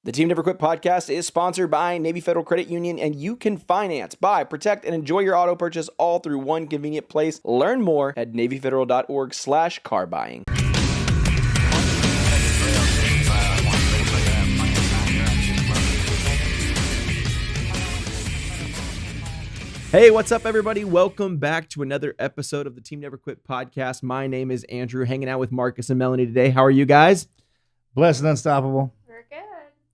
The Team Never Quit podcast is sponsored by Navy Federal Credit Union, and you can finance, buy, protect, and enjoy your auto purchase all through one convenient place. Learn more at NavyFederal.org/car buying. Hey, what's up, everybody? Welcome back to another episode of the Team Never Quit podcast. My name is Andrew, hanging out with Marcus and Melanie today. How are you guys? Blessed and unstoppable. We're good.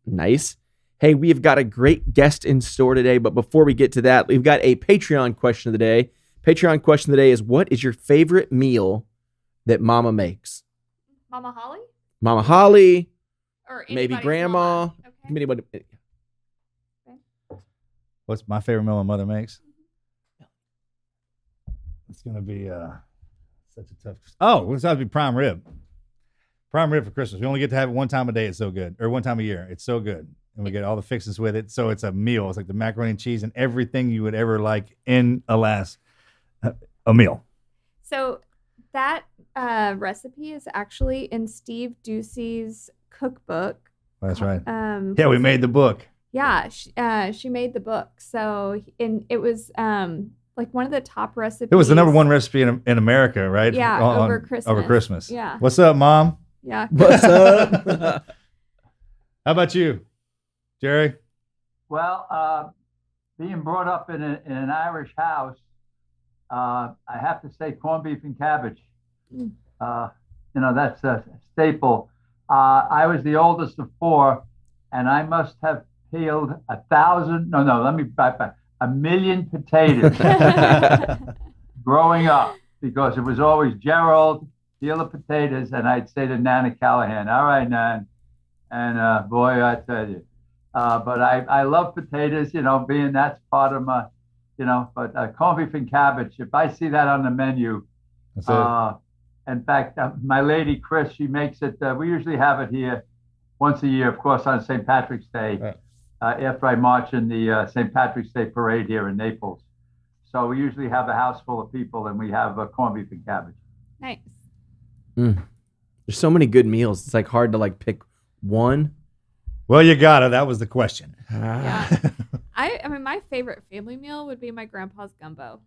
Nice. Hey, we've got a great guest in store today, but before we get to that, we've got a Patreon question of the day. Patreon question of the day is, what is your favorite meal that Mama makes? Mama Holly? Mama Holly, Or maybe anybody's Grandma. mama. Okay. Anybody. What's my favorite meal my mother makes? It's going to be such a tough... Oh, it's got to be prime rib. Prime rib for Christmas. We only get to have it one time a day. It's so good. Or one time a year. It's so good. And we get all the fixings with it. So it's a meal. It's like the macaroni and cheese and everything you would ever like in a meal. So that recipe is actually in Steve Ducey's cookbook. That's right. Yeah, we made the book. Yeah, she made the book. So it was like one of the top recipes. It was the number one recipe in America, right? Yeah, over Christmas. Over Christmas. Yeah. What's up, Mom? Yeah. What's up? How about you, Jerry? Well, being brought up in an Irish house, I have to say corned beef and cabbage. That's a staple. I was the oldest of four, and I must have peeled 1,000 potatoes growing up, because it was always Gerald, peel the potatoes, and I'd say to Nana Callahan, all right, Nan. And boy, I tell you. But I love potatoes, being that's part of my, but corned beef and cabbage, if I see that on the menu. That's it. In fact, my lady, Chris, she makes it, we usually have it here once a year, of course, on St. Patrick's Day, Right. After I march in the St. Patrick's Day parade here in Naples. So we usually have a house full of people, and we have corned beef and cabbage. Nice. There's so many good meals. It's like hard to pick one. Well, you got it. That was the question. Yeah. I mean, my favorite family meal would be my grandpa's gumbo.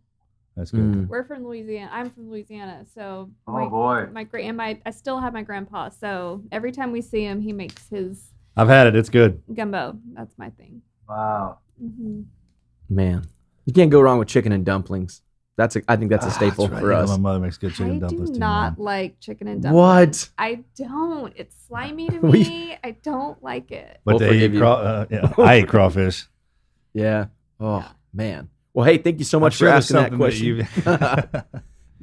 That's good. We're from Louisiana. I'm from Louisiana, so Boy. I still have my grandpa. So every time we see him, he makes his I've had it. It's good. gumbo. That's my thing. Wow. Mm-hmm. Man, you can't go wrong with chicken and dumplings. I think that's a staple That's right. for Yeah, us. my mother makes good chicken I dumplings do too. not man. like chicken and dumplings. What? I don't. It's slimy to We- me. I don't like it. But We'll they forgive eat you. I eat crawfish. Yeah. Oh, man. Well, hey, thank you so much I'm sure for there's asking that something question.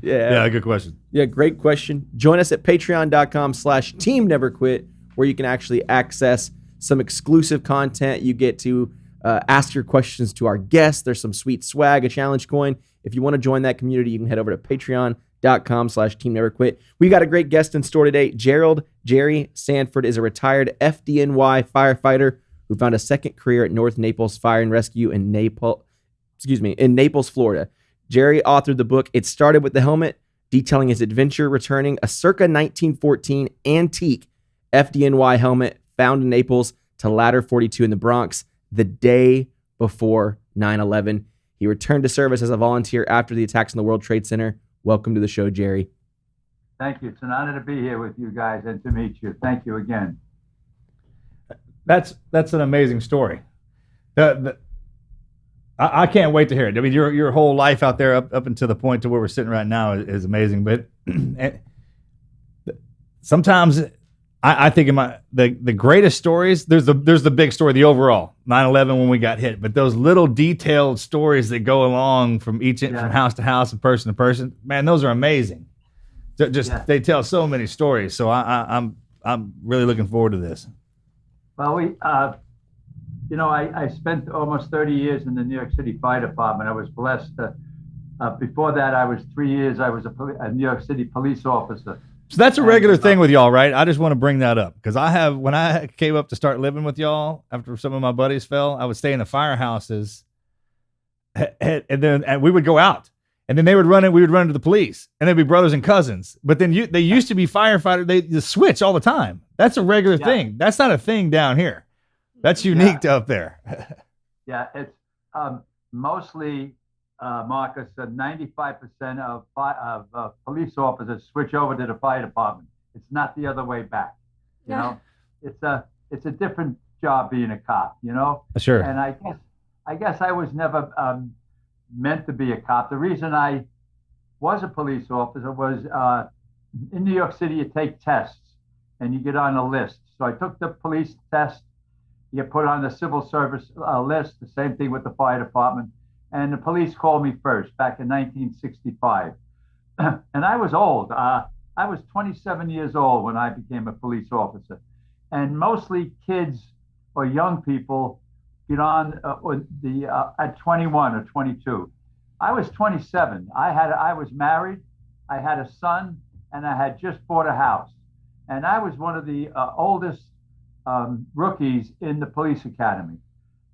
Yeah, good question. Yeah, great question. Join us at patreon.com/teamneverquit, where you can actually access some exclusive content. You get to ask your questions to our guests. There's some sweet swag, a challenge coin. If you want to join that community, you can head over to patreon.com/teamneverquit. We got a great guest in store today. GERALD Jerry Sanford is a retired FDNY firefighter who found a second career at North Naples Fire and Rescue in Naples, Florida. Jerry authored the book It Started with the Helmet, detailing his adventure returning a circa 1914 antique FDNY helmet found in Naples to Ladder 42 in the Bronx the day before 9/11. He returned to service as a volunteer after the attacks in the World Trade Center. Welcome to the show, Jerry. Thank you. It's an honor to be here with you guys and to meet you. Thank you again. That's an amazing story. I can't wait to hear it. I mean, your whole life out there up until the point to where we're sitting right now is amazing. But sometimes I think in the greatest stories, there's the big story, the overall 9/11 when we got hit. But those little detailed stories that go along from from house to house and person to person, man, those are amazing. They tell so many stories. So I'm really looking forward to this. Well, I spent almost 30 years in the New York City Fire Department. I was blessed. Before that, I was 3 years. I was a New York City police officer. So that's a regular thing with y'all, right? I just want to bring that up because when I came up to start living with y'all after some of my buddies fell, I would stay in the firehouses, and we would go out, and then they would run in. We would run into the police, and they'd be brothers and cousins. But then they used to be firefighters. They switch all the time. That's a regular thing. That's not a thing down here. That's unique up there. Yeah, it's mostly, Marcus, 95% of police officers switch over to the fire department. It's not the other way back. You know, it's a different job being a cop. You know, Sure. And I guess I was never meant to be a cop. The reason I was a police officer was in New York City, you take tests and you get on a list. So I took the police test. You get put on the civil service list. The same thing with the fire department. And the police called me first back in 1965. And I was old. I was 27 years old when I became a police officer. And mostly kids or young people get on at 21 or 22. I was 27. I was married. I had a son, and I had just bought a house. And I was one of the oldest rookies in the police academy.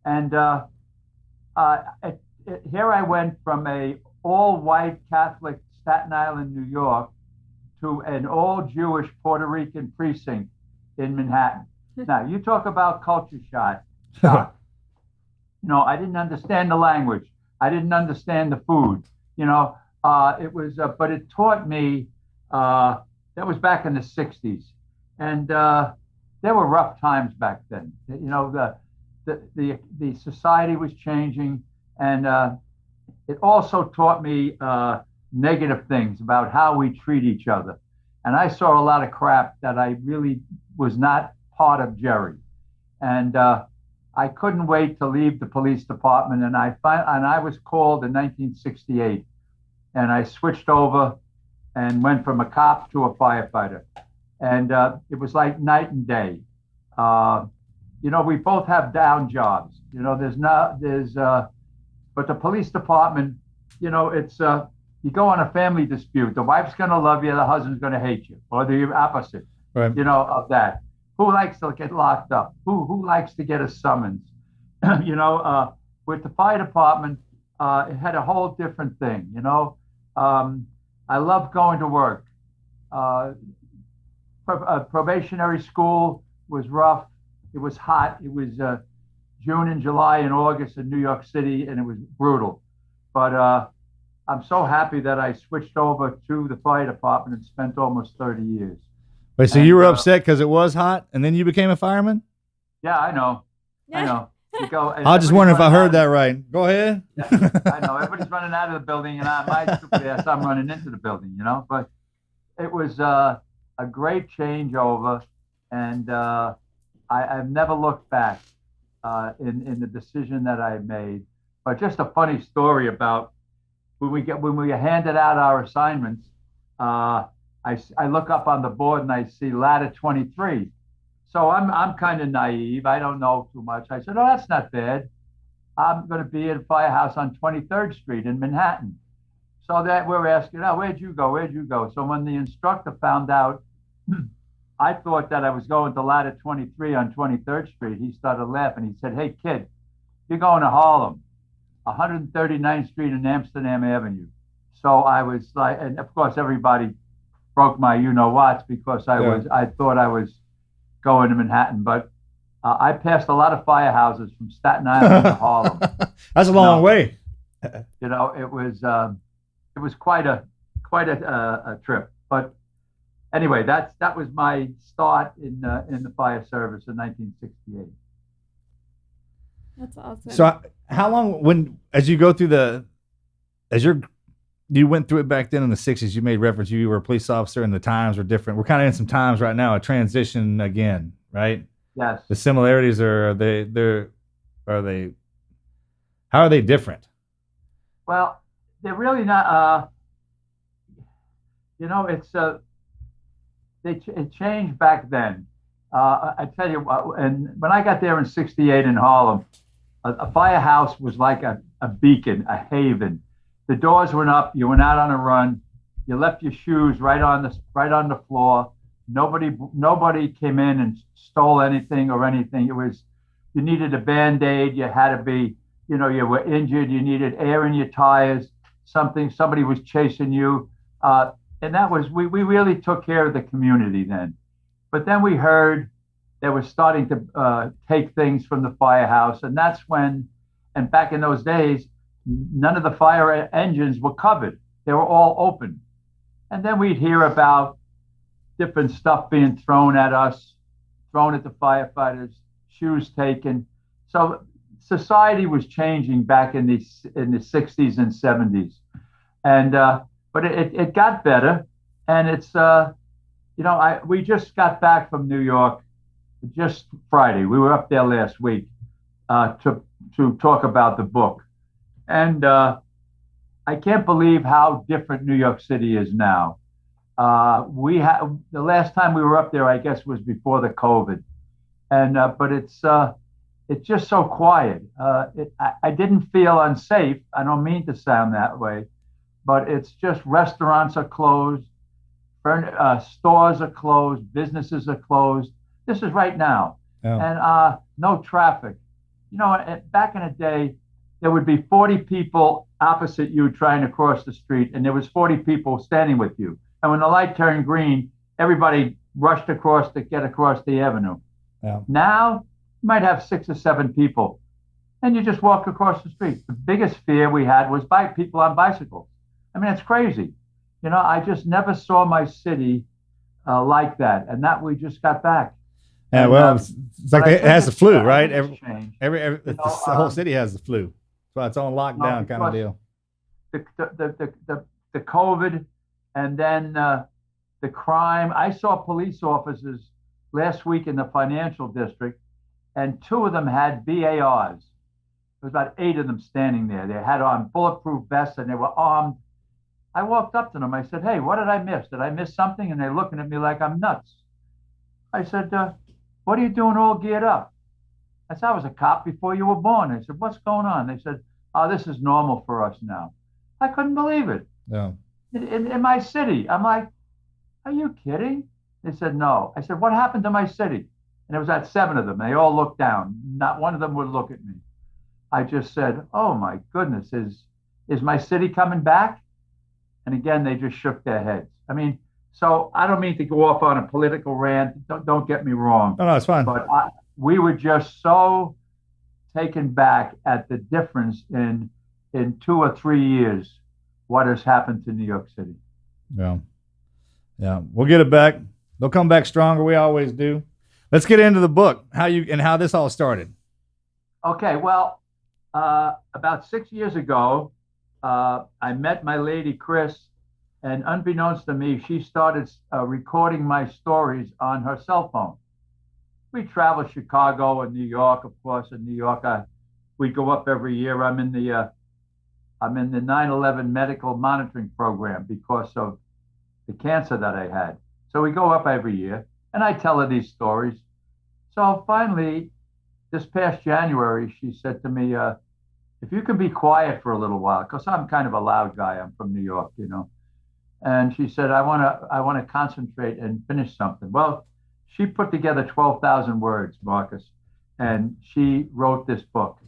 And here I went from a all-white Catholic Staten Island, New York, to an all-Jewish Puerto Rican precinct in Manhattan. Now, you talk about culture shock. You know, I didn't understand the language. I didn't understand the food. You know, it was, but it taught me. That was back in the '60s, and there were rough times back then. You know, the society was changing, and it also taught me negative things about how we treat each other. And I saw a lot of crap that I really was not part of Jerry. And I couldn't wait to leave the police department. And I was called in 1968. And I switched over and went from a cop to a firefighter. And it was like night and day. You know, we both have down jobs. You know, but the police department, you know, it's, you go on a family dispute. The wife's going to love you. The husband's going to hate you, or the opposite, right. You know, of that. Who likes to get locked up? Who likes to get a summons? You know, with the fire department, it had a whole different thing. You know, I love going to work. Probationary school was rough. It was hot. It was June and July and August in New York City, and it was brutal. But I'm so happy that I switched over to the fire department and spent almost 30 years. Wait, so you were upset because it was hot, and then you became a fireman? Yeah, I know. I know. You go, I was just wondering if I heard that right. Go ahead. Yeah, I know. Everybody's running out of the building, and my stupid ass, I'm running into the building, you know. But it was a great changeover, and I've never looked back in the decision that I made. But just a funny story about when we handed out our assignments. I look up on the board and I see ladder 23. So I'm kind of naive. I don't know too much. I said, "Oh, that's not bad. I'm going to be at a firehouse on 23rd Street in Manhattan." So that we're asking, "Oh, where'd you go? Where'd you go?" So when the instructor found out, I thought that I was going to ladder 23 on 23rd Street. He started laughing. He said, "Hey, kid, you're going to Harlem, 139th Street and Amsterdam Avenue." So I was like, and of course everybody broke my you-know-whats because I thought I was going to Manhattan, but I passed a lot of firehouses from Staten Island to Harlem. That's a long way. You know, it was quite a trip. But anyway, that was my start in the fire service in 1968. That's awesome. So how long, as you go through you went through it back then in the 60s, you made reference, you were a police officer and the times were different. We're kind of in some times right now, a transition again, right? Yes. The similarities how are they different? Well, they're really not, you know, it changed back then. I tell you, and when I got there in '68 in Harlem, a firehouse was like a beacon, a haven. The doors went up. You went out on a run. You left your shoes right on the floor. Nobody came in and stole anything or anything. It was, you needed a Band-Aid. You had to be, you know, you were injured. You needed air in your tires. Somebody was chasing you, and that was we really took care of the community then. But then we heard they were starting to take things from the firehouse. And that's when, and back in those days, none of the fire engines were covered. They were all open. And then we'd hear about different stuff being thrown at us, thrown at the firefighters, shoes taken. So society was changing back in the 60s and 70s. And but it got better. And it's, we just got back from New York just Friday. We were up there last week to talk about the book. And I can't believe how different New York City is now. The last time we were up there, I guess, was before the COVID, and but it's just so quiet. I didn't feel unsafe. I don't mean to sound that way, but it's just restaurants are closed, stores are closed, businesses are closed. This is right now, and no traffic. Back in the day, there would be 40 people opposite you trying to cross the street, and there was 40 people standing with you. And when the light turned green, everybody rushed across to get across the avenue. Yeah. Now, you might have 6 or 7 people, and you just walk across the street. The biggest fear we had was people on bicycles. I mean, it's crazy. I just never saw my city like that, and that we just got back. Yeah, well, it's like it has the flu, right? The whole city has the flu. So it's on lockdown kind of deal. The COVID, and then the crime. I saw police officers last week in the financial district, and 2 of them had BARs. There was about 8 of them standing there. They had on bulletproof vests and they were armed. I walked up to them. I said, "Hey, what did I miss? Did I miss something?" And they're looking at me like I'm nuts. I said, "What are you doing all geared up?" I said, "I was a cop before you were born." I said, "What's going on?" They said, "Oh, this is normal for us now." I couldn't believe it. Yeah. In my city. I'm like, "Are you kidding?" They said, "No." I said, "What happened to my city?" And it was at 7 of them. They all looked down. Not one of them would look at me. I just said, "Oh my goodness, is my city coming back?" And again, they just shook their heads. I mean, so I don't mean to go off on a political rant. Don't get me wrong. No, it's fine. But we were just so taken back at the difference in 2 or 3 years what has happened to New York City. Yeah, we'll get it back. They'll come back stronger. We always do. Let's get into the book, how this all started. Okay, well, about 6 years ago, I met my lady Chris, and unbeknownst to me, she started recording my stories on her cell phone. We travel Chicago and New York, of course. In New York, we go up every year. I'm in the 9/11 medical monitoring program because of the cancer that I had. So we go up every year, and I tell her these stories. So finally, this past January, she said to me, "If you can be quiet for a little while," because I'm kind of a loud guy. I'm from New York, And she said, I want to concentrate and finish something. Well, she put together 12,000 words, Marcus, and she wrote this book.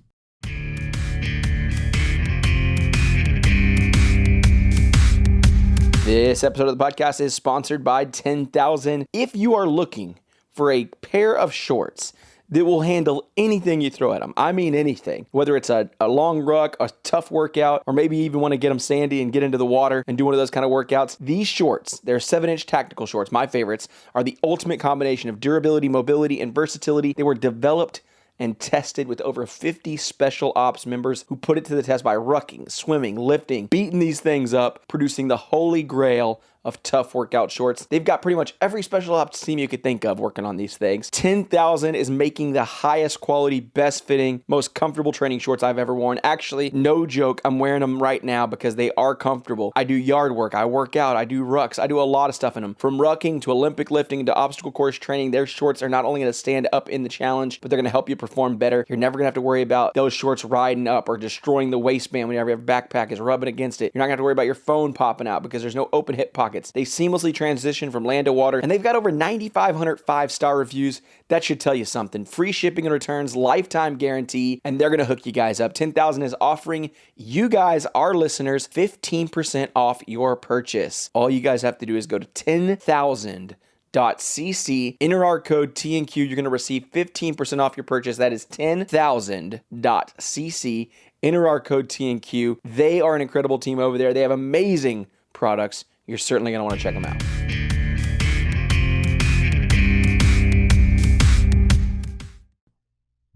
This episode of the podcast is sponsored by 10,000. If you are looking for a pair of shorts that will handle anything you throw at them, I mean anything, whether it's a long ruck, a tough workout, or maybe you even want to get them sandy and get into the water and do one of those kind of workouts, these shorts, they're 7-inch tactical shorts, my favorites, are the ultimate combination of durability, mobility, and versatility. They were developed and tested with over 50 special ops members who put it to the test by rucking, swimming, lifting, beating these things up, producing the holy grail of tough workout shorts. They've got pretty much every special ops team you could think of working on these things. 10,000 is making the highest quality, best fitting, most comfortable training shorts I've ever worn. Actually, no joke, I'm wearing them right now because they are comfortable. I do yard work, I work out, I do rucks, I do a lot of stuff in them. From rucking to Olympic lifting to obstacle course training, their shorts are not only going to stand up in the challenge, but they're going to help you perform better. You're never going to have to worry about those shorts riding up or destroying the waistband whenever your backpack is rubbing against it. You're not going to have to worry about your phone popping out because there's no open hip pockets. They seamlessly transition from land to water, and they've got over 9,500 5-star reviews. That should tell you something. Free shipping and returns, lifetime guarantee, and they're going to hook you guys up. 10,000 is offering you guys, our listeners, 15% off your purchase. All you guys have to do is go to 10,000.com 10,000.cc. Enter our code TNQ. You're going to receive 15% off your purchase. That is 10,000.cc. Enter our code TNQ. They are an incredible team over there. They have amazing products. You're certainly going to want to check them out.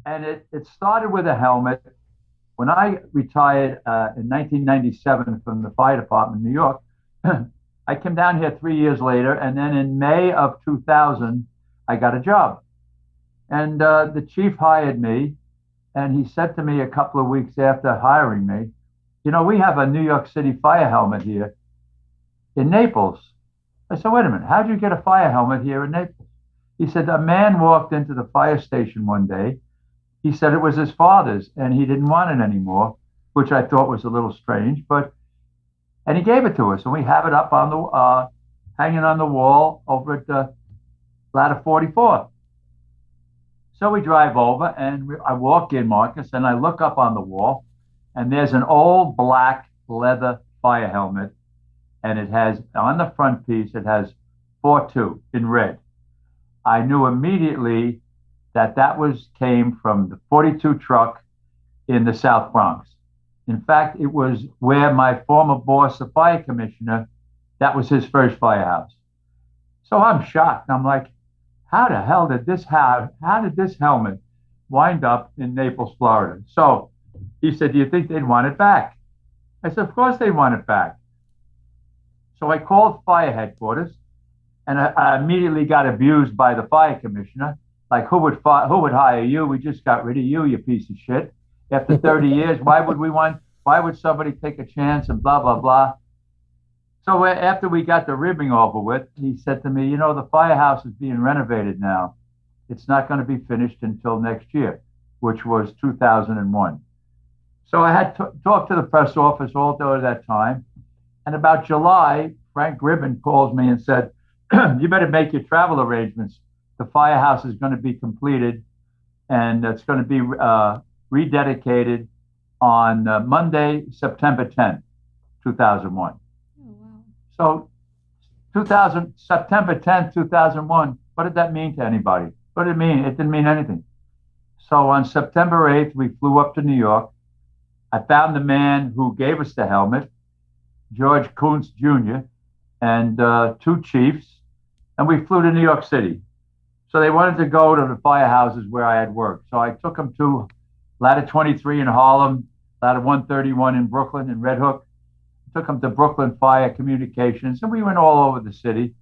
And it started with a helmet. When I retired in 1997 from the fire department in New York, I came down here 3 years later, and then in May of 2000, I got a job. And the chief hired me, and he said to me a couple of weeks after hiring me, you know, we have a New York City fire helmet here in Naples. I said, wait a minute, how'd you get a fire helmet here in Naples? He said, a man walked into the fire station one day. He said it was his father's, and he didn't want it anymore, which I thought was a little strange, and he gave it to us, and we have it up on the, hanging on the wall over at the ladder 44. So we drive over, and I walk in, Marcus, and I look up on the wall, and there's an old black leather fire helmet, and it has, on the front piece, it has 42 in red. I knew immediately that came from the 42 truck in the South Bronx. In fact, it was where my former boss, the fire commissioner, that was his first firehouse. So I'm shocked. I'm like, how the hell did this helmet wind up in Naples, Florida? So he said, do you think they'd want it back? I said, of course they want it back. So I called fire headquarters, and I immediately got abused by the fire commissioner. Like, who would hire you? We just got rid of you, you piece of shit. After 30 years, why would somebody take a chance and blah, blah, blah. So after we got the ribbing over with, he said to me, you know, the firehouse is being renovated now. It's not going to be finished until next year, which was 2001. So I had to talk to the press office all during that time. And about July, Frank Gribben calls me and said, you better make your travel arrangements. The firehouse is going to be completed, and it's going to be rededicated on Monday, September 10th, 2001. Oh, wow. So September 10th, 2001, what did that mean to anybody? What did it mean? It didn't mean anything. So on September 8th, we flew up to New York. I found the man who gave us the helmet, George Kuntz Jr., and two chiefs, and we flew to New York City. So they wanted to go to the firehouses where I had worked. So I took them to ladder 23 in Harlem, ladder 131 in Brooklyn and Red Hook. Took them to Brooklyn Fire Communications, and we went all over the city.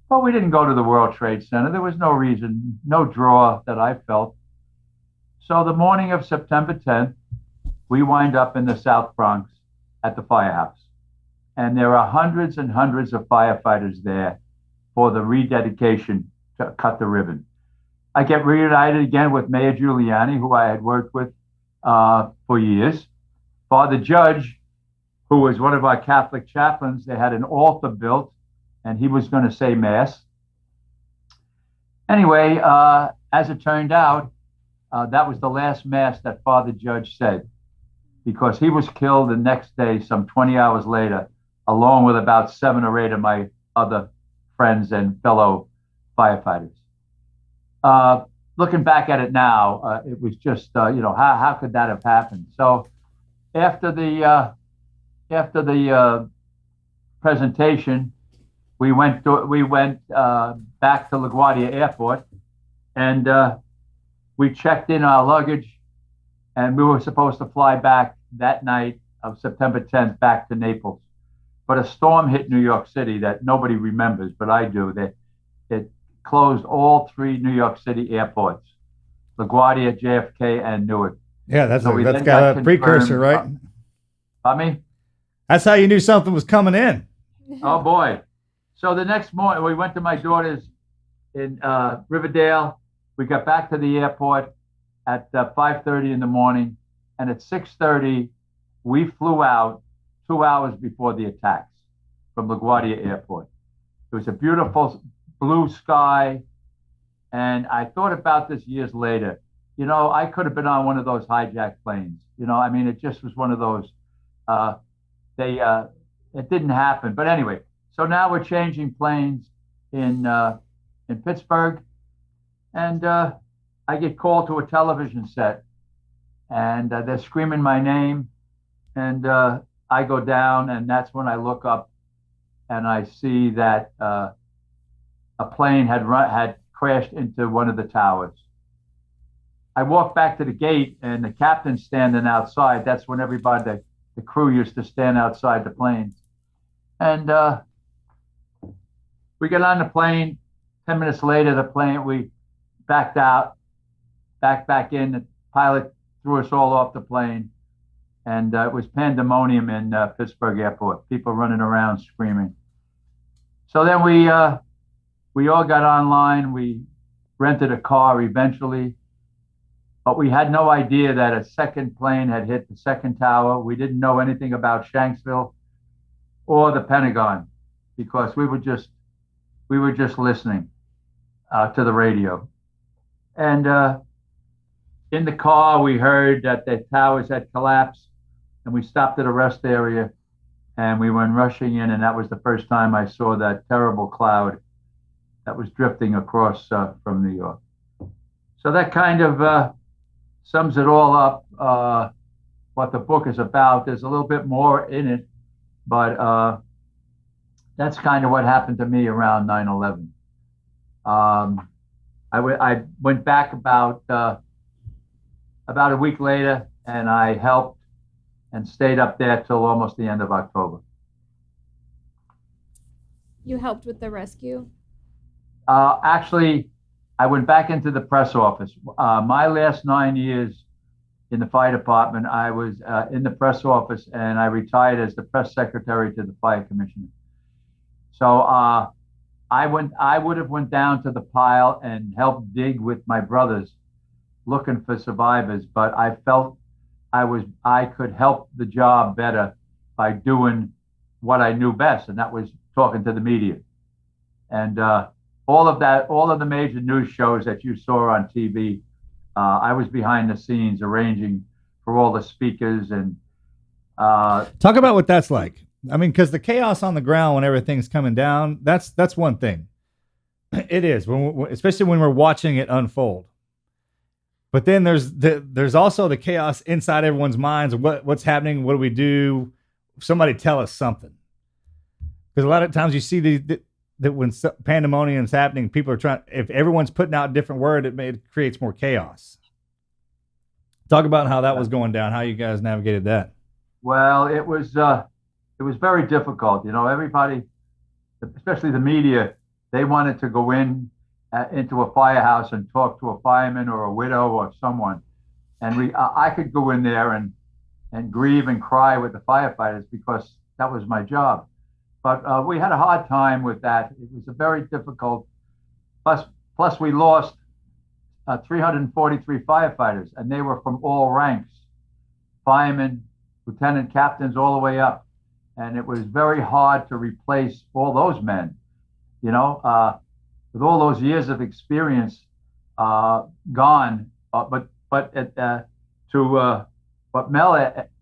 But we didn't go to the World Trade Center. There was no reason, no draw that I felt. So the morning of September 10th, we wind up in the South Bronx at the firehouse. And there are hundreds and hundreds of firefighters there for the rededication to cut the ribbon. I get reunited again with Mayor Giuliani, who I had worked with for years. Father Judge, who was one of our Catholic chaplains, they had an altar built, and he was going to say Mass. Anyway, as it turned out, that was the last Mass that Father Judge said, because he was killed the next day, some 20 hours later, along with about 7 or 8 of my other friends and fellow firefighters. Looking back at it now, it was just, how could that have happened? So after the presentation, we went back to LaGuardia Airport, and we checked in our luggage, and we were supposed to fly back that night of September 10th back to Naples. But a storm hit New York City that nobody remembers, but I do. It closed all 3 New York City airports, LaGuardia, JFK, and Newark. Yeah, that's got a precursor, right? Pardon me? That's how you knew something was coming in. Oh, boy. So the next morning, we went to my daughter's in Riverdale. We got back to the airport at 5:30 in the morning, and at 6:30, we flew out 2 hours before the attacks from LaGuardia Airport. It was a beautiful blue sky, and I thought about this years later. You know, I could have been on one of those hijacked planes. You know, I mean, it just was one of those. It didn't happen. But anyway, so now we're changing planes in in Pittsburgh, and I get called to a television set, and they're screaming my name, and I go down, and that's when I look up, and I see that a plane had crashed into one of the towers. I walk back to the gate, and the captain's standing outside. That's when everybody, the crew, used to stand outside the plane. And we get on the plane. 10 minutes later, we backed out, back in. The pilot threw us all off the plane. And it was pandemonium in Pittsburgh Airport, people running around screaming. So then we all got online. We rented a car eventually. But we had no idea that a second plane had hit the second tower. We didn't know anything about Shanksville or the Pentagon because we were just listening to the radio. And in the car, we heard that the towers had collapsed, and we stopped at a rest area, and we went rushing in, and that was the first time I saw that terrible cloud that was drifting across from New York. So that kind of sums it all up, what the book is about. There's a little bit more in it, but that's kind of what happened to me around 9/11. I went back about a week later, and I helped and stayed up there till almost the end of October. You helped with the rescue? Actually, I went back into the press office. My last 9 years in the fire department, I was in the press office, and I retired as the press secretary to the fire commissioner. So I would have went down to the pile and helped dig with my brothers, looking for survivors. But I felt I could help the job better by doing what I knew best, and that was talking to the media. And all of the major news shows that you saw on TV, I was behind the scenes arranging for all the speakers and talk about what that's like. I mean, because the chaos on the ground when everything's coming down, that's one thing. It is, especially when we're watching it unfold. But then there's also the chaos inside everyone's minds of what's happening. What do we do? Somebody tell us something. Because a lot of times you see that when pandemonium is happening, people are trying. If everyone's putting out a different word, it creates more chaos. Talk about how that was going down. How you guys navigated that. Well, it was very difficult. You know, everybody, especially the media, they wanted to go into a firehouse and talk to a fireman or a widow or someone, and I could go in there and grieve and cry with the firefighters because that was my job. But we had a hard time with that. It was a very difficult. Plus we lost 343 firefighters, and they were from all ranks, firemen, lieutenant captains, all the way up. And it was very hard to replace all those men. You know, with all those years of experience gone. But to what Mel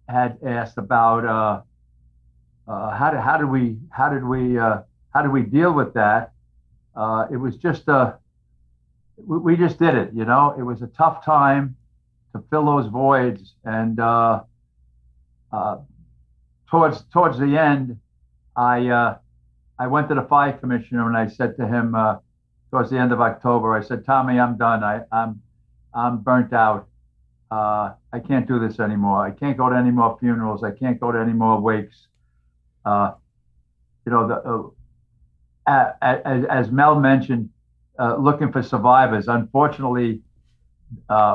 had asked about. How did we deal with that? It was just we just did it. You know, it was a tough time to fill those voids, and towards the end, I went to the fire commissioner and I said to him towards the end of October, I said, Tommy, I'm done. I'm burnt out. I can't do this anymore. I can't go to any more funerals. I can't go to any more wakes. As Mel mentioned, looking for survivors. Unfortunately,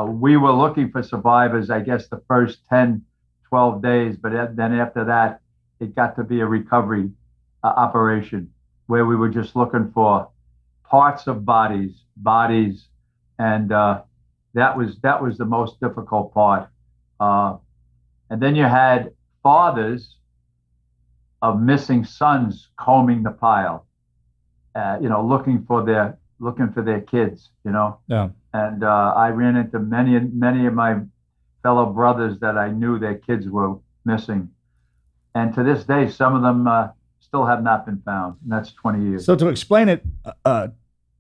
we were looking for survivors, I guess, the first 10, 12 days. But then after that, it got to be a recovery operation where we were just looking for parts of bodies, and that was the most difficult part. And then you had fathers of missing sons combing the pile, looking for their kids, Yeah. And I ran into many of my fellow brothers that I knew their kids were missing, and to this day, some of them still have not been found, and that's 20 years. So to explain it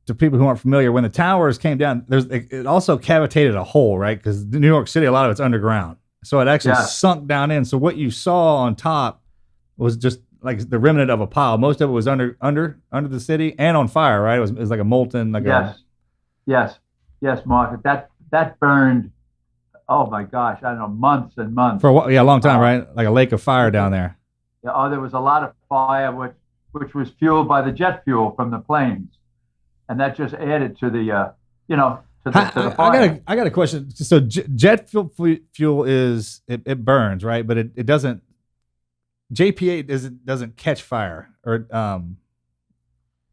to people who aren't familiar, when the towers came down, it also cavitated a hole, right? Because New York City, a lot of it's underground. So it actually sunk down in. So what you saw on top was just like the remnant of a pile. Most of it was under the city and on fire, right? It was like a molten, like yes, Mark. That burned. Oh my gosh, I don't know, months and months. For a long time, right? Like a lake of fire down there. Yeah. Oh, there was a lot of fire, which was fueled by the jet fuel from the planes, and that just added to the, to the fire. I got a question. So jet fuel is it burns, right? But it doesn't. JPA doesn't catch fire, or am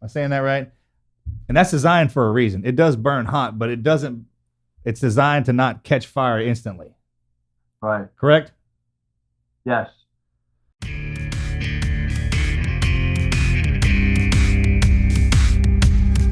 I saying that right? And that's designed for a reason. It does burn hot, but it doesn't. It's designed to not catch fire instantly. Right. Correct? Yes.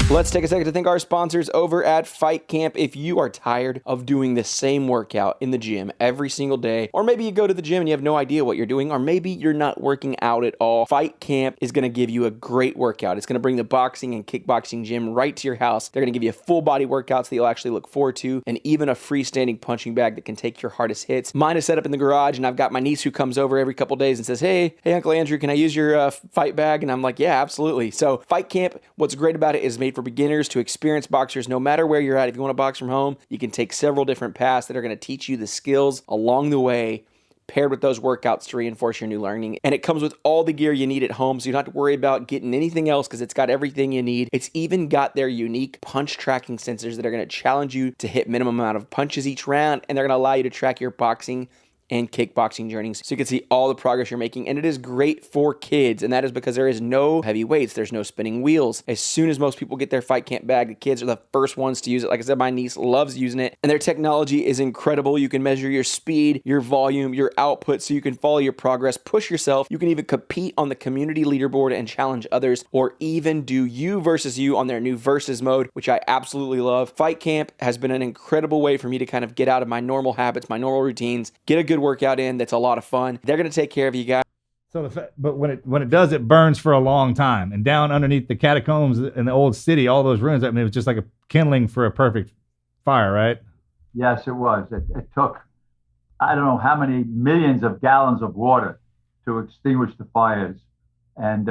Let's take a second to thank our sponsors over at Fight Camp. If you are tired of doing the same workout in the gym every single day, or maybe you go to the gym and you have no idea what you're doing, or maybe you're not working out at all, Fight Camp is going to give you a great workout. It's going to bring the boxing and kickboxing gym right to your house. They're going to give you full body workouts that you'll actually look forward to, and even a freestanding punching bag that can take your hardest hits. Mine is set up in the garage, and I've got my niece who comes over every couple days and says, hey, Uncle Andrew, can I use your fight bag? And I'm like, yeah, absolutely. So Fight Camp, what's great about it is made for beginners to experienced boxers. No matter where you're at, if you want to box from home, you can take several different paths that are going to teach you the skills along the way, paired with those workouts to reinforce your new learning. And it comes with all the gear you need at home, so you don't have to worry about getting anything else because it's got everything you need. It's even got their unique punch tracking sensors that are going to challenge you to hit minimum amount of punches each round, and they're going to allow you to track your boxing and kickboxing journeys so you can see all the progress you're making. And it is great for kids, and that is because there is no heavy weights, there's no spinning wheels. As soon as most people get their Fight Camp bag, the kids are the first ones to use it. Like I said, my niece loves using it, and their technology is incredible. You can measure your speed, your volume, your output, so you can follow your progress, push yourself. You can even compete on the community leaderboard and challenge others, or even do you versus you on their new versus mode, which I absolutely love. Fight Camp has been an incredible way for me to kind of get out of my normal habits, my normal routines, get a good workout in that's a lot of fun. They're going to take care of you guys. So, but when it does, it burns for a long time. And down underneath the catacombs in the old city, all those ruins, I mean, it was just like a kindling for a perfect fire, right? Yes, it was. It took, I don't know how many millions of gallons of water to extinguish the fires. And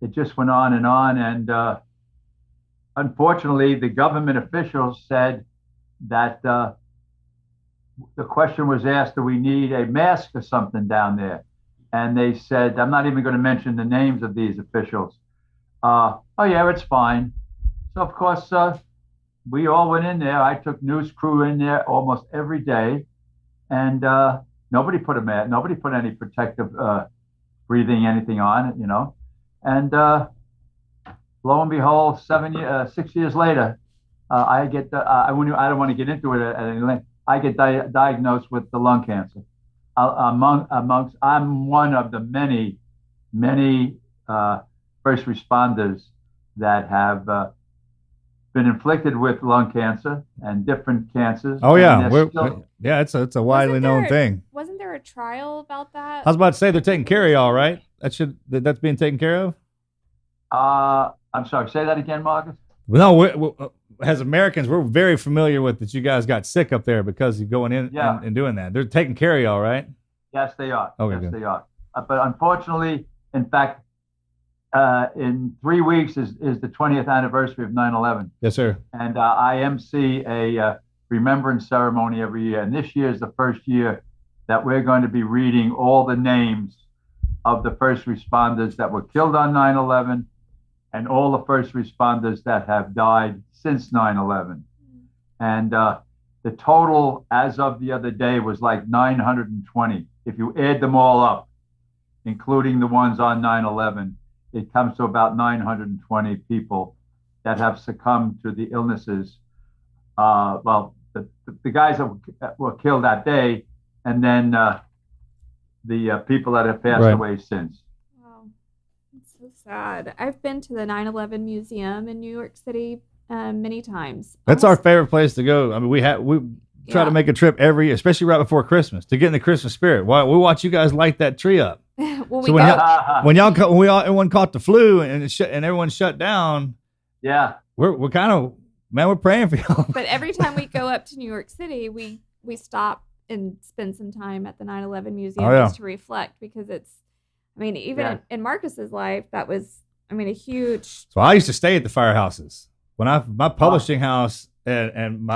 it just went on. And unfortunately, the government officials said that the question was asked, do we need a mask or something down there? And they said, I'm not even going to mention the names of these officials. Oh, yeah, it's fine. So, of course, we all went in there. I took news crew in there almost every day. And nobody put a mask, nobody put any protective breathing anything on it, And lo and behold, 6 years later, I get I don't want to get into it at any length. I get diagnosed with the lung cancer. I'm one of the many first responders that have been inflicted with lung cancer and different cancers. Oh yeah, it's a widely known thing. Wasn't there a trial about that? I was about to say they're taking care of y'all, right? That's being taken care of. I'm sorry. Say that again, Marcus. No, as Americans, we're very familiar with that. You guys got sick up there because you're going in and doing that. They're taking care of y'all, right? Yes, they are. Okay, yes, good. They are. But unfortunately, in fact, in 3 weeks is the 20th anniversary of 9/11. Yes, sir. And I MC a remembrance ceremony every year. And this year is the first year that we're going to be reading all the names of the first responders that were killed on 9/11 and all the first responders that have died since 9/11. And the total as of the other day was like 920. If you add them all up, including the ones on 9/11, it comes to about 920 people that have succumbed to the illnesses. The guys that were killed that day, and then the people that have passed away since. Wow, it's so sad. I've been to the 9/11 Museum in New York City many times. That's our favorite place to go. I mean, we try to make a trip especially right before Christmas, to get in the Christmas spirit. We watch you guys light that tree up. Well, so when everyone caught the flu and everyone shut down, Yeah. We're kind of, man, we're praying for y'all. But every time we go up to New York City, we stop and spend some time at the 9/11 Museum just to reflect, because it's, I mean, even in Marcus's life, that was, I mean, a huge. So I used to stay at the firehouses when my publishing house and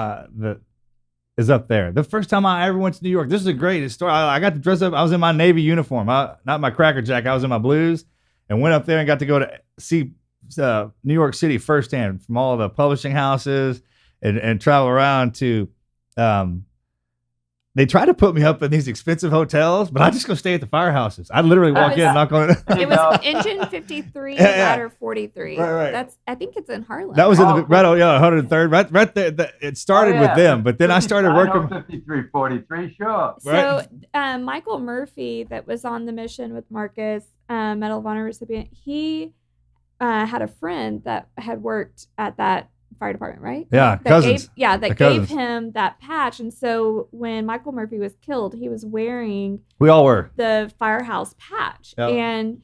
is up there. The first time I ever went to New York, this is a great story. I got to dress up. I was in my Navy uniform, not my Cracker Jack. I was in my blues, and went up there and got to go to see New York City firsthand from all the publishing houses and travel around to. They tried to put me up in these expensive hotels, but I just go stay at the firehouses. I literally walk in, knock on it. It was Engine 53, Ladder 43. Right. I think it's in Harlem. That was in the 103rd, right there. It started with them, but then I started working. 53, 43, sure. So Michael Murphy, that was on the mission with Marcus, Medal of Honor recipient, he had a friend that had worked at that fire department, right? Yeah, cousins. Gave him that patch. And so when Michael Murphy was killed, he was wearing we all were the firehouse patch. Yep. And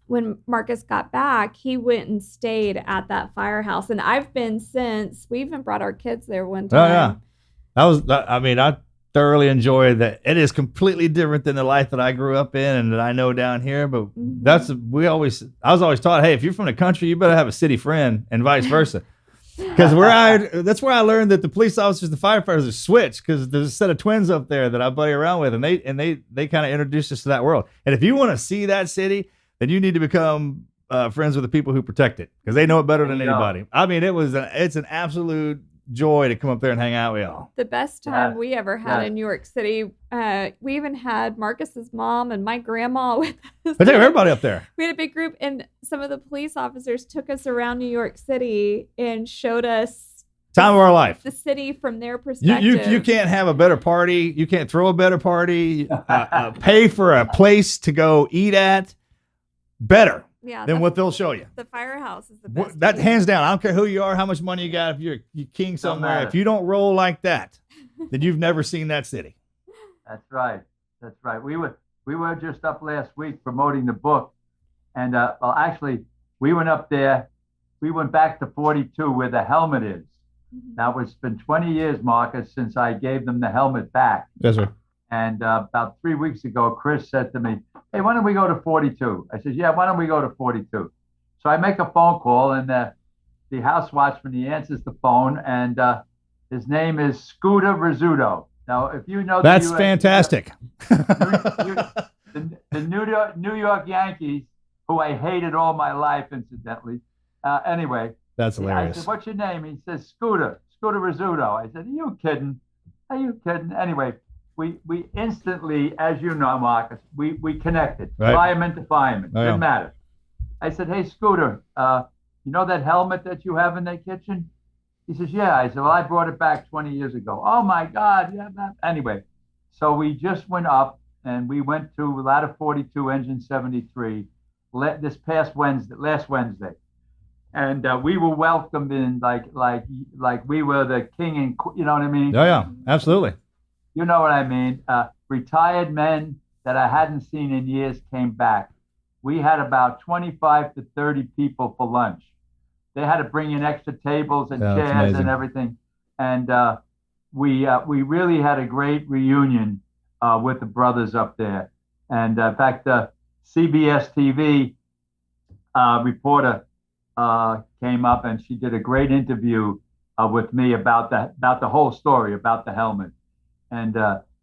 when Marcus got back, he went and stayed at that firehouse. And I've been since. We even brought our kids there one time. Oh yeah. I thoroughly enjoy that. It is completely different than the life that I grew up in and that I know down here. But I was always taught, hey, if you're from the country, you better have a city friend, and vice versa. Because that's where I learned that the police officers, the firefighters are switched, because there's a set of twins up there that I buddy around with, and they kind of introduced us to that world. And if you want to see that city, then you need to become friends with the people who protect it, because they know it better than anybody. I mean, it's an absolute joy to come up there and hang out with y'all. The best time we ever had in New York City. We even had Marcus's mom and my grandma with us. But everybody up there. We had a big group, and some of the police officers took us around New York City and showed us time of our life, the city from their perspective. You can't have a better party. You can't throw a better party. Pay for a place to go eat at better. Than what they'll show you. The firehouse is the best. That hands down. I don't care who you are, how much money you got. If you're king somewhere, if you don't roll like that, then you've never seen that city. That's right. We were just up last week promoting the book, and actually, we went up there. We went back to 42 where the helmet is. Now it's been 20 years, Marcus, since I gave them the helmet back. Yes, sir. And about 3 weeks ago, Chris said to me, hey, why don't we go to 42? I said, yeah, why don't we go to 42? So I make a phone call, and the house watchman, he answers the phone, and his name is Scooter Rizzuto. Now, if you know that's fantastic. The New York Yankees, who I hated all my life, incidentally. Anyway. That's hilarious. I said, what's your name? He says, Scooter Rizzuto. I said, are you kidding? Anyway. We instantly, as you know, Marcus, we connected. Right. Fireman to fireman. Didn't matter. I said, hey, Scooter, you know that helmet that you have in the kitchen? He says, yeah. I said, well, I brought it back 20 years ago. Oh, my God. Yeah. Anyway, so we just went up, and we went to Ladder 42, Engine 73, last Wednesday. And we were welcomed in like we were the king, and you know what I mean? Oh, yeah, absolutely. You know what I mean? Retired men that I hadn't seen in years came back. We had about 25 to 30 people for lunch. They had to bring in extra tables and chairs and everything. And we really had a great reunion with the brothers up there. And in fact, CBS TV reporter came up, and she did a great interview with me about the whole story, about the helmet. And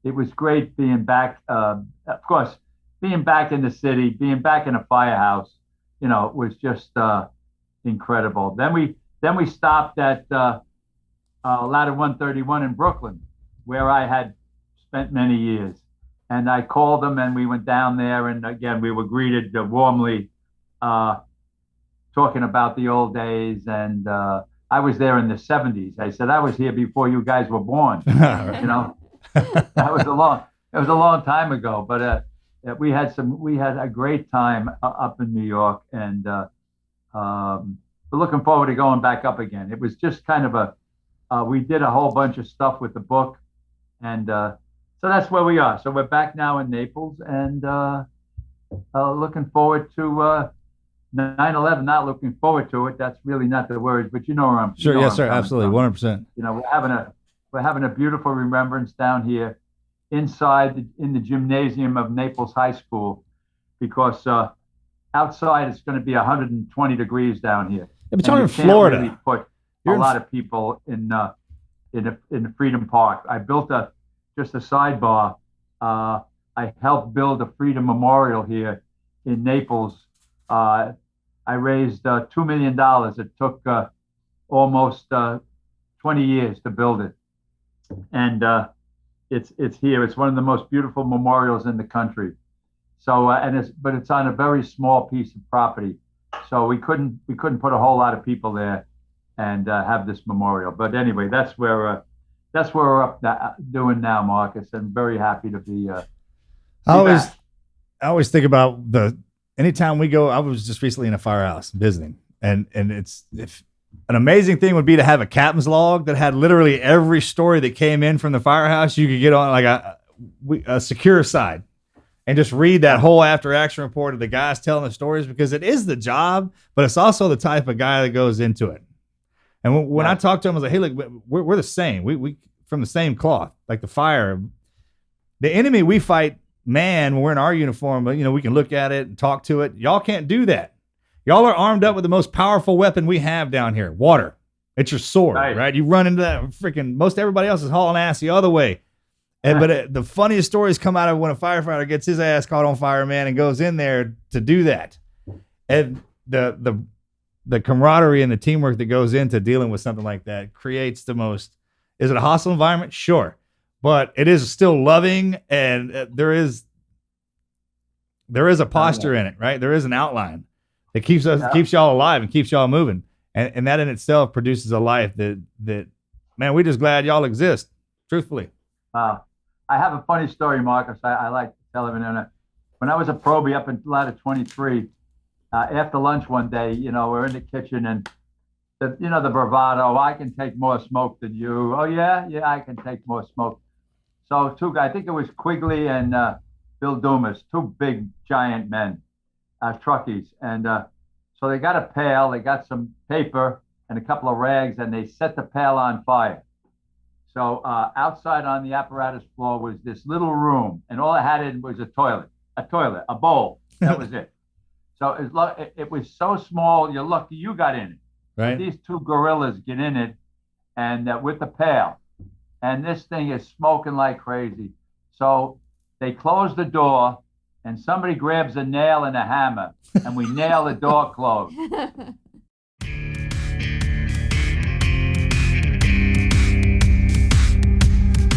it was great being back. Of course, being back in the city, being back in a firehouse, was just incredible. Then we stopped at Ladder 131 in Brooklyn, where I had spent many years. And I called them, and we went down there. And again, we were greeted warmly, talking about the old days. And I was there in the 70s. I said I was here before you guys were born. That was a long time ago, but we had a great time up in New York, and we're looking forward to going back up again. It was just kind of we did a whole bunch of stuff with the book, and so that's where we are. So we're back now in Naples, and looking forward to 9/11, not looking forward to it. That's really not the words, but you know where I'm. Sure, you know yes, sir, absolutely, 100%. You know, we're having a beautiful remembrance down here, inside in the gymnasium of Naples High School, because outside it's going to be 120 degrees down here. Yeah, but you're in Florida. Really put a lot of people in the Freedom Park. I built just a sidebar. I helped build a Freedom Memorial here in Naples. I raised $2 million. It took almost 20 years to build it, and it's here. It's one of the most beautiful memorials in the country. So but it's on a very small piece of property, so we couldn't put a whole lot of people there and have this memorial. But anyway, that's where we're up doing now, Marcus. I'm very happy to be. I always think about anytime we go. I was just recently in a firehouse visiting, and if an amazing thing would be to have a captain's log that had literally every story that came in from the firehouse. You could get on like a secure side and just read that whole after action report of the guys telling the stories, because it is the job, but it's also the type of guy that goes into it. And when I talked to him, I was like, hey, look, we're the same. We from the same cloth, like the fire. The enemy we fight, man, when we're in our uniform, but we can look at it and talk to it. Y'all can't do that. Y'all are armed up with the most powerful weapon we have down here, water. It's your sword, right? You run into that most everybody else is hauling ass the other way. But the funniest stories come out of when a firefighter gets his ass caught on fire, man, and goes in there to do that. And the camaraderie and the teamwork that goes into dealing with something like that creates the most. Is it a hostile environment? Sure. But it is still loving, and there is a posture in it, right? There is an outline that keeps y'all alive and keeps y'all moving. And that in itself produces a life that man, we're just glad y'all exist, truthfully. I have a funny story, Marcus. I like to tell everyone. When I was a probie up in ladder 23, after lunch one day, we're in the kitchen, and the bravado, I can take more smoke than you. Oh, yeah, I can take more smoke. So two guys, I think it was Quigley and Bill Dumas, two big, giant men, truckies. And so they got a pail, they got some paper and a couple of rags, and they set the pail on fire. So outside on the apparatus floor was this little room, and all it had in was a toilet, a bowl. That was it. So it was so small, you're lucky you got in it. Right. But these two gorillas get in it, and with the pail. And this thing is smoking like crazy. So they close the door, and somebody grabs a nail and a hammer, and we nail the door closed.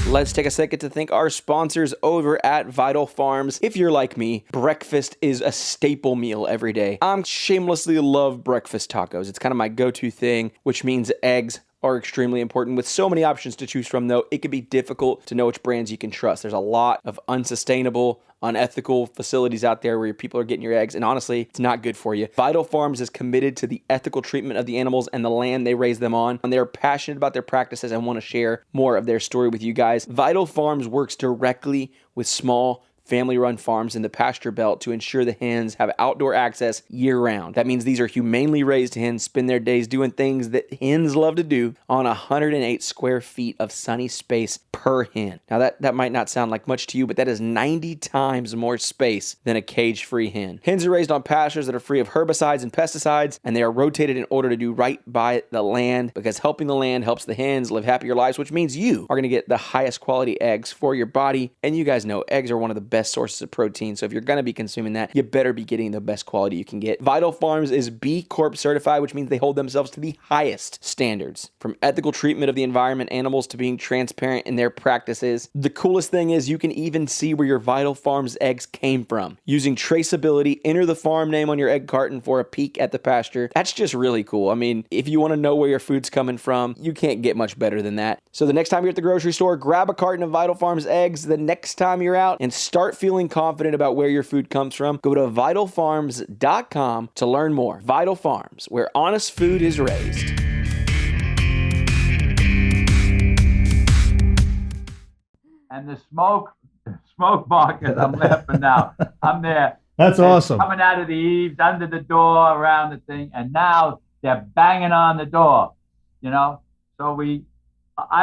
Let's take a second to thank our sponsors over at Vital Farms. If you're like me, breakfast is a staple meal every day. I'm shamelessly love breakfast tacos. It's kind of my go-to thing, which means eggs are extremely important. With so many options to choose from, though, it can be difficult to know which brands you can trust. There's a lot of unsustainable, unethical facilities out there where people are getting your eggs, and honestly, it's not good for you. Vital Farms is committed to the ethical treatment of the animals and the land they raise them on, and they're passionate about their practices and want to share more of their story with you guys. Vital Farms works directly with small family-run farms in the pasture belt to ensure the hens have outdoor access year-round. That means these are humanely raised hens, spend their days doing things that hens love to do on 108 square feet of sunny space per hen. Now that might not sound like much to you, but that is 90 times more space than a cage-free hen. Hens are raised on pastures that are free of herbicides and pesticides, and they are rotated in order to do right by the land, because helping the land helps the hens live happier lives, which means you are going to get the highest quality eggs for your body. And you guys know eggs are one of the best sources of protein, so if you're going to be consuming that, you better be getting the best quality you can get. Vital Farms is B Corp certified, which means they hold themselves to the highest standards, from ethical treatment of the environment, animals, to being transparent in their practices. The coolest thing is you can even see where your Vital Farms eggs came from. Using traceability, enter the farm name on your egg carton for a peek at the pasture. That's just really cool. I mean, if you want to know where your food's coming from, you can't get much better than that. So the next time you're at the grocery store, grab a carton of Vital Farms eggs the next time you're out and start feeling confident about where your food comes from. Go to vitalfarms.com to learn more. Vital Farms, where honest food is raised. And the smoke market, I'm laughing now. I'm there, That's awesome. Coming out of the eaves, under the door, around the thing, and now they're banging on the door, you know? So I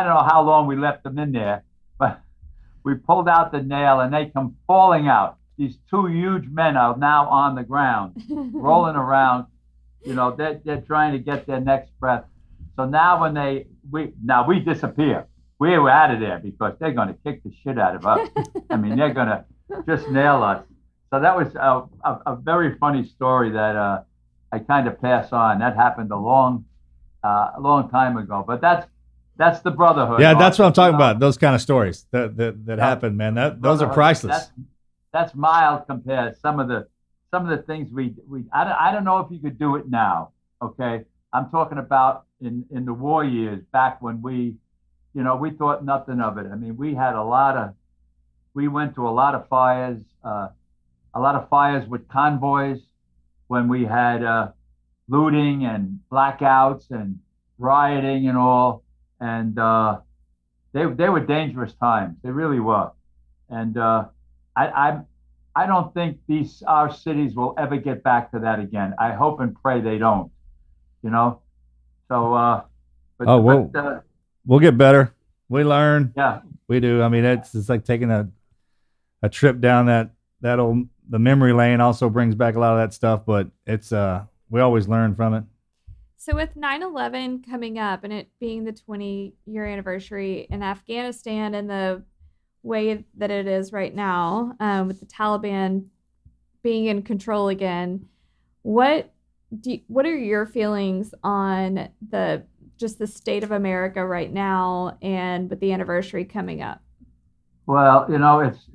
don't know how long we left them in there, but we pulled out the nail and they come falling out. These two huge men are now on the ground, rolling around. You know, they're trying to get their next breath. So now we disappear. We were out of there because they're going to kick the shit out of us. I mean, they're going to just nail us. So that was a very funny story that I kind of pass on. That happened a long time ago. But that's the brotherhood. Yeah, that's what I'm talking about. Those kind of stories that happen, man. Those are priceless. That's mild compared to some of the things I don't know if you could do it now. Okay, I'm talking about in the war years back when we thought nothing of it. I mean, we went to a lot of fires. A lot of fires with convoys when we had looting and blackouts and rioting and all. And they were dangerous times. They really were. And I don't think our cities will ever get back to that again. I hope and pray they don't. You know. So. We'll get better. We learn. Yeah. We do. I mean, it's like taking a trip down the memory lane. Also brings back a lot of that stuff, but it's we always learn from it. So with 9/11 coming up and it being the 20-year anniversary in Afghanistan and the way that it is right now, with the Taliban being in control again, what are your feelings on just the state of America right now and with the anniversary coming up? Well, it's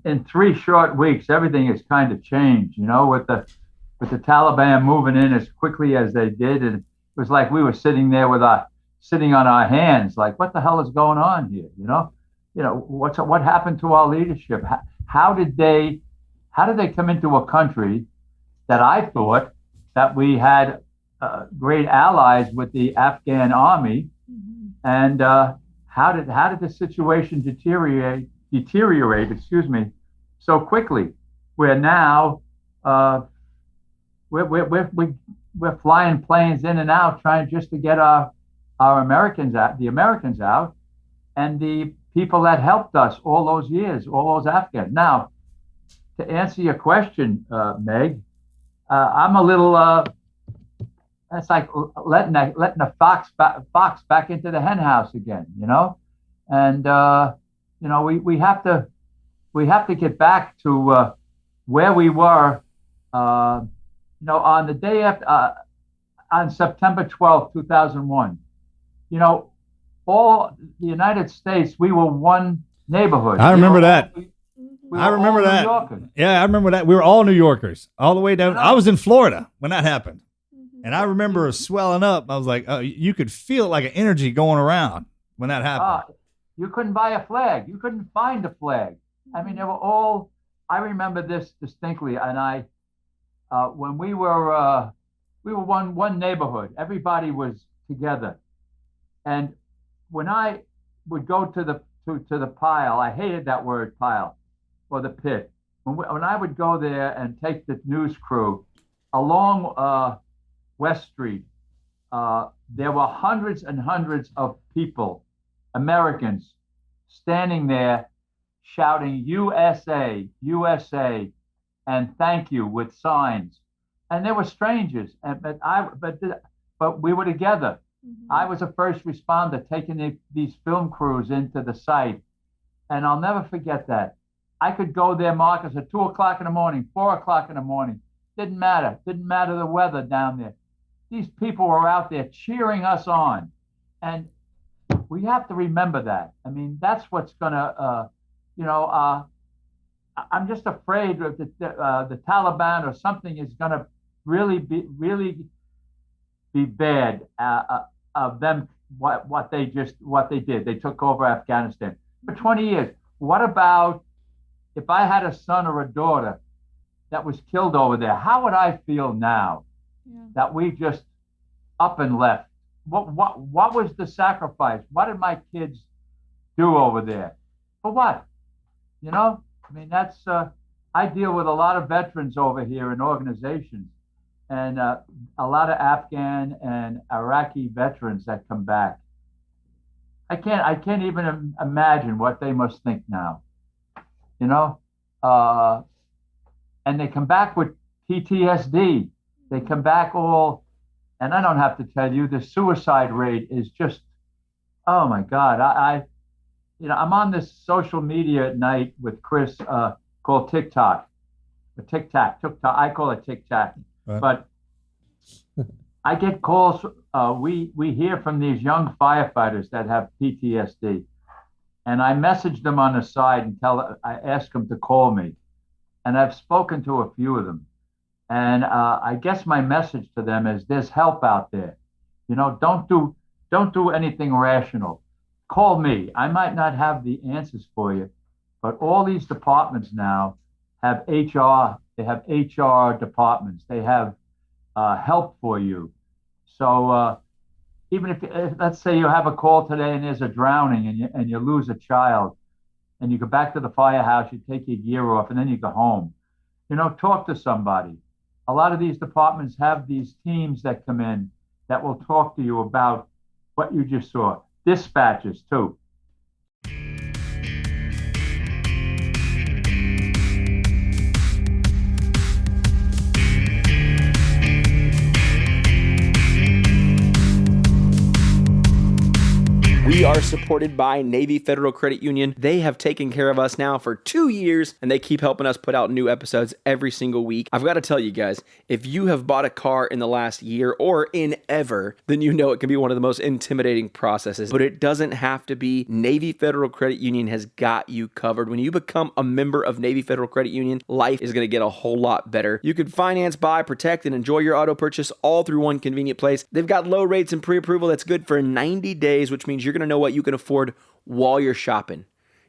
in 3 short weeks, everything has kind of changed, with the Taliban moving in as quickly as they did. And it was like we were sitting there sitting on our hands, like, what the hell is going on here? What happened to our leadership? How did they come into a country that I thought that we had great allies with the Afghan army? Mm-hmm. And how did the situation deteriorate, so quickly? Where now we're flying planes in and out, trying just to get the Americans out, and the people that helped us all those years, all those Afghans. Now, to answer your question, Meg, I'm a little. It's like letting a fox back into the hen house again, and we have to get back to where we were, on the day after, on September 12th, 2001. All the United States, we were one neighborhood. I remember that. I remember that. Yeah, I remember that. We were all New Yorkers, all the way down. I was in Florida when that happened. And I remember swelling up. I was like, oh, you could feel like an energy going around when that happened. You couldn't buy a flag. You couldn't find a flag. I mean, they were all, I remember this distinctly. And when we were one neighborhood, everybody was together. And when I would go to the pile, I hated that word pile, or the pit. When I would go there and take the news crew along West Street, there were hundreds and hundreds of people, Americans, standing there shouting USA, USA, and thank you with signs. And they were strangers, but we were together. Mm-hmm. I was a first responder taking these film crews into the site, and I'll never forget that. I could go there, Marcus, at 2 o'clock in the morning, 4 o'clock in the morning. Didn't matter the weather down there. These people were out there cheering us on, and we have to remember that. I mean, that's what's gonna, I'm just afraid that the Taliban or something is gonna really be bad of them. What they did. They took over Afghanistan for 20 years. What about if I had a son or a daughter that was killed over there? How would I feel now? Yeah. That we just up and left? What was the sacrifice? What did my kids do over there? For what? I mean, that's I deal with a lot of veterans over here in organizations, and a lot of Afghan and Iraqi veterans that come back. I can't even imagine what they must think now, you know. And they come back with PTSD. They come back all, and I don't have to tell you, the suicide rate is just, oh my God. I'm on this social media at night with Chris called TikTok, TikTok. I call it TikTok, right. But I get calls. We hear from these young firefighters that have PTSD, and I message them on the side and I ask them to call me, and I've spoken to a few of them, and I guess my message to them is there's help out there. Don't do anything rational. Call me. I might not have the answers for you, but all these departments now have HR. They have HR departments. They have help for you. So even if let's say you have a call today and there's a drowning and you lose a child, and you go back to the firehouse, you take your gear off, and then you go home. Talk to somebody. A lot of these departments have these teams that come in that will talk to you about what you just saw. Dispatches too. We are supported by Navy Federal Credit Union. They have taken care of us now for 2 years, and they keep helping us put out new episodes every single week. I've got to tell you guys, if you have bought a car in the last year or in ever, then you know it can be one of the most intimidating processes, but it doesn't have to be. Navy Federal Credit Union has got you covered. When you become a member of Navy Federal Credit Union, life is going to get a whole lot better. You can finance, buy, protect, and enjoy your auto purchase all through one convenient place. They've got low rates and pre-approval that's good for 90 days, which means you're going to know what you can afford while you're shopping.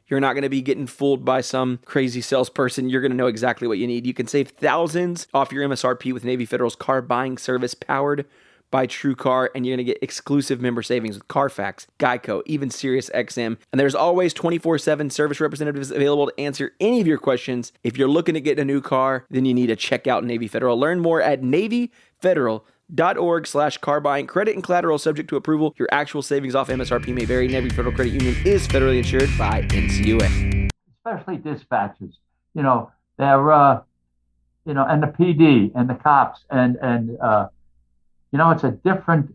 You're not going to be getting fooled by some crazy salesperson. You're going to know exactly what you need. You can save thousands off your MSRP with Navy Federal's car buying service powered by TrueCar, and you're going to get exclusive member savings with Carfax, Geico, even SiriusXM. And there's always 24/7 service representatives available to answer any of your questions. If you're looking to get a new car, then you need to check out Navy Federal. Learn more at NavyFederal.org/car buying. Credit and collateral subject to approval. Your actual savings off MSRP may vary. Navy Federal Credit Union is federally insured by NCUA. Especially dispatchers, they're, and the PD and the cops and it's a different,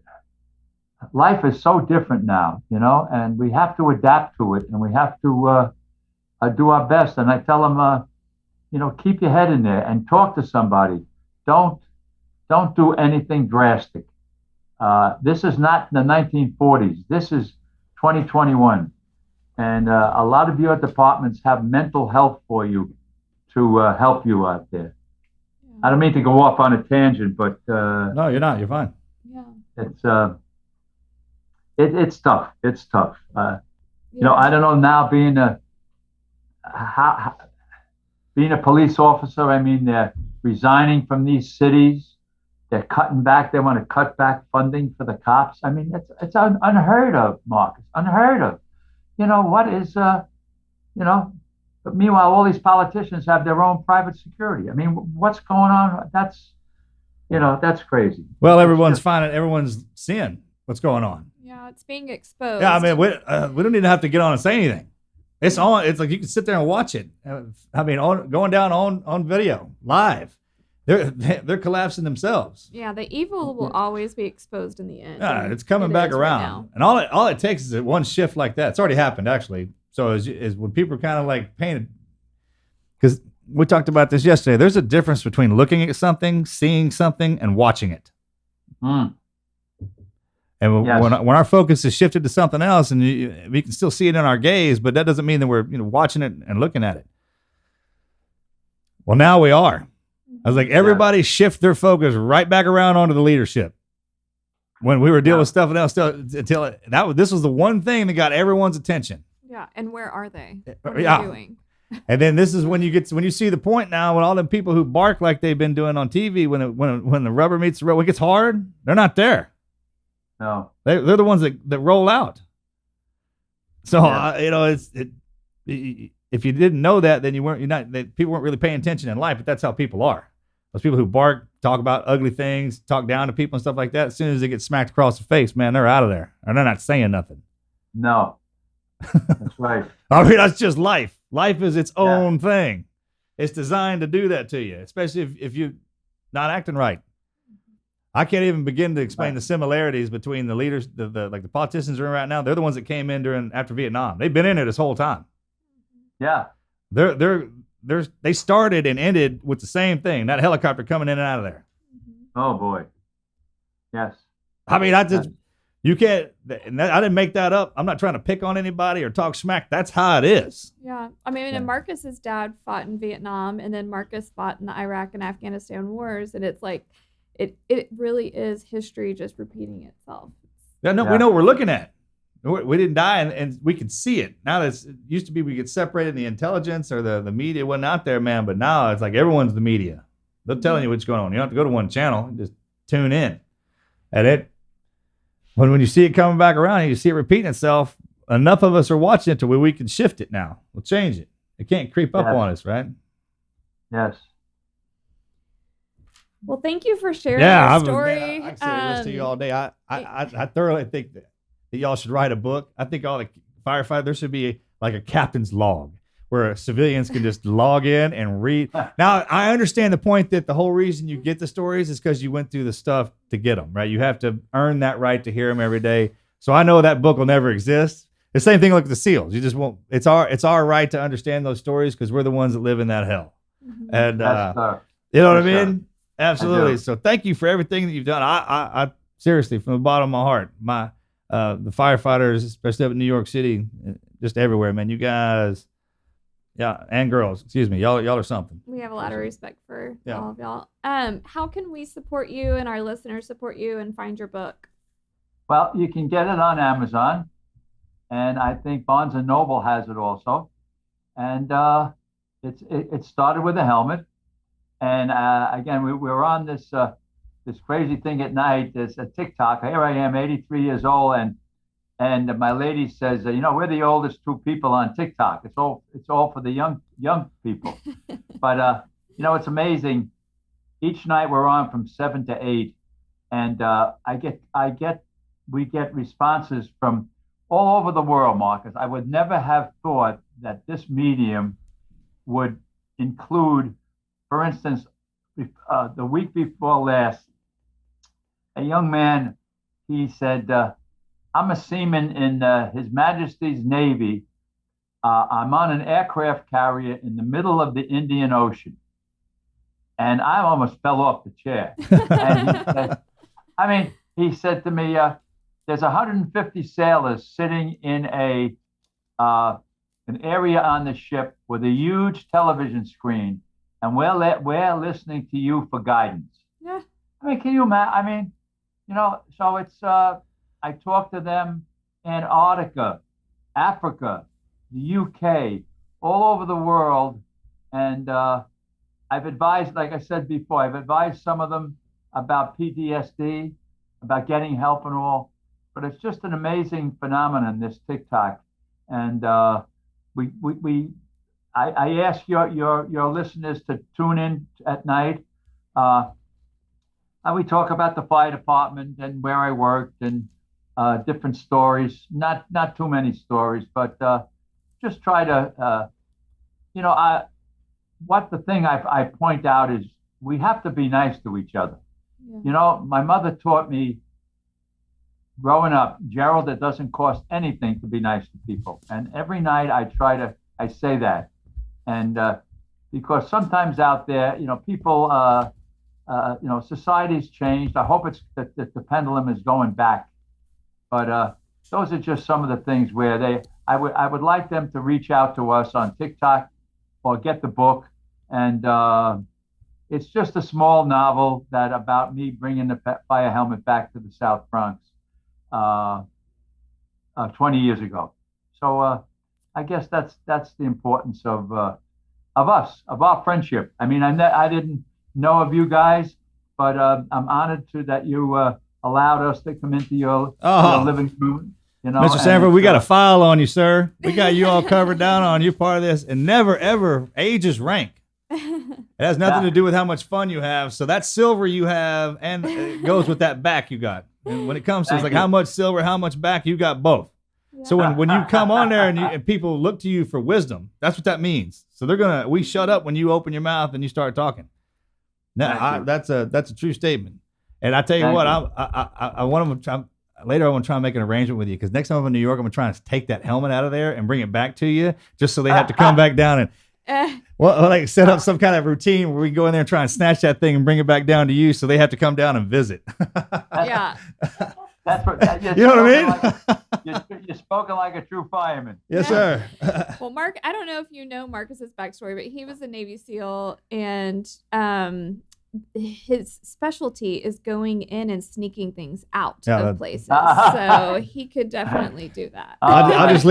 life is so different now, and we have to adapt to it, and we have to do our best. And I tell them, keep your head in there and talk to somebody. Don't do anything drastic. This is not the 1940s. This is 2021. And a lot of your departments have mental health for you to help you out there. I don't mean to go off on a tangent, but no, you're not. You're fine. Yeah. It's tough. It's tough. I don't know now being a police officer. I mean, they're resigning from these cities. They're cutting back. They want to cut back funding for the cops. I mean, it's unheard of, Marcus. Unheard of. What is But meanwhile, all these politicians have their own private security. I mean, what's going on? That's crazy. Well, everyone's seeing what's going on. Yeah, it's being exposed. Yeah, I mean, we don't even have to get on and say anything. It's on. It's like you can sit there and watch it. I mean, going down on video, live. They're collapsing themselves. Yeah, the evil will always be exposed in the end. Yeah, it's coming back around. And all it takes is one shift like that. It's already happened, actually. So is when people are kind of like painted, because we talked about this yesterday. There's a difference between looking at something, seeing something, and watching it. Mm. And Yes. when our focus is shifted to something else, and we can still see it in our gaze, but that doesn't mean that we're watching it and looking at it. Well, now we are. I was like, everybody shift their focus right back around onto the leadership. When we were dealing with stuff else, this was the one thing that got everyone's attention. Yeah, and where are they? What are they doing? And then this is when you see the point now when all them people who bark like they've been doing on TV when the rubber meets the road, when it gets hard, they're not there. No, they're the ones that roll out. So if you didn't know that, then people weren't really paying attention in life, but that's how people are. Those people who bark, talk about ugly things, talk down to people and stuff like that, as soon as they get smacked across the face, man, they're out of there. And they're not saying nothing. No. That's right. I mean, that's just life. Life is its own thing. It's designed to do that to you, especially if you're not acting right. I can't even begin to explain the similarities between the leaders, like the politicians are in right now. They're the ones that came in after Vietnam. They've been in it this whole time. Yeah. They started and ended with the same thing. That helicopter coming in and out of there. Oh boy. Yes. I mean, you can't. I didn't make that up. I'm not trying to pick on anybody or talk smack. That's how it is. Yeah. I mean, and Marcus's dad fought in Vietnam, and then Marcus fought in the Iraq and Afghanistan wars, and it's like, it really is history just repeating itself. We know what we're looking at. We didn't die, and we can see it. Now it used to be we get separated in the intelligence or the media wasn't out there, man. But now it's like everyone's the media. They're telling you what's going on. You don't have to go to one channel. Just tune in. And when you see it coming back around and you see it repeating itself, enough of us are watching it to where we can shift it now. We'll change it. It can't creep up on us, right? Yes. Well, thank you for sharing your story. I can listen to you all day. I thoroughly think that y'all should write a book. I think all the firefighters, there should be like a captain's log where civilians can just log in and read. Now, I understand the point that the whole reason you get the stories is because you went through the stuff to get them, right? You have to earn that right to hear them every day. So I know that book will never exist. The same thing like the SEALs. You just won't. It's our right to understand those stories because we're the ones that live in that hell. And you know what I mean? Absolutely. So thank you for everything that you've done. I seriously, from the bottom of my heart, the firefighters, especially up in New York City, just everywhere, man. You guys, and girls, excuse me, y'all are something. We have a lot of respect for all of y'all. How can we support you and our listeners support you and find your book? Well, you can get it on Amazon, and I think Barnes and Noble has it also. And it started with a helmet. And again, we were on this crazy thing at night. There's a TikTok. Here I am, 83 years old, and my lady says, we're the oldest two people on TikTok. It's all for the young people. But it's amazing. Each night we're on from 7 to 8, and we get responses from all over the world, Marcus. I would never have thought that this medium would include. For instance, the week before last, a young man, he said, I'm a seaman in His Majesty's Navy. I'm on an aircraft carrier in the middle of the Indian Ocean. And I almost fell off the chair. And he said to me, there's 150 sailors sitting in an area on the ship with a huge television screen. And we're listening to you for guidance. Yeah. Can you imagine? So it's, I talk to them, Antarctica, Africa, the UK, all over the world. And I've advised, like I said before, I've advised some of them about PTSD, about getting help and all. But it's just an amazing phenomenon, this TikTok. And I ask your listeners to tune in at night. We talk about the fire department and where I worked and different stories. Not too many stories, but just try to, what the thing I point out is we have to be nice to each other. Yeah. My mother taught me growing up, Gerald, it doesn't cost anything to be nice to people. And every night I say that. And because sometimes out there, people, society's changed. I hope it's that the pendulum is going back. But those are just some of the things where I would like them to reach out to us on TikTok or get the book. And it's just a small novel about me bringing the fire helmet back to the South Bronx 20 years ago. So I guess that's the importance of us, of our friendship. I didn't know of you guys, but I'm honored that you allowed us to come into your living room. You know, Mr. Sanford, we got a file on you, sir. We got you all covered down on. You're part of this. And never, ever, age is rank. It has nothing to do with how much fun you have. So that silver you have, and it goes with that back you got. And when it comes to like how much silver, how much back, you got both. Yeah. So when you come on there and people look to you for wisdom, that's what that means. So we shut up when you open your mouth and you start talking. Now that's a true statement. And I tell you what, I want to later I want to try and make an arrangement with you, because next time I'm in New York, I'm going to try and take that helmet out of there and bring it back to you, just so they have to come back down and like set up some kind of routine where we go in there and try and snatch that thing and bring it back down to you, so they have to come down and visit. Yeah. That's what you know what I mean? You're spoken like a true fireman. Yes, sir. Well, Mark, I don't know if you know Marcus's backstory, but he was a Navy SEAL, and his specialty is going in and sneaking things out of places. So he could definitely do that. I'll just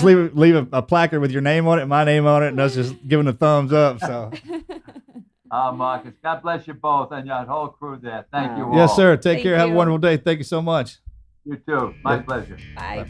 leave a placard with your name on it, my name on it, and us just giving a thumbs up. So. Marcus, God bless you both and your whole crew there. Thank you all. Yes, sir. Take care. Have a wonderful day. Thank you so much. You too. My pleasure. Bye.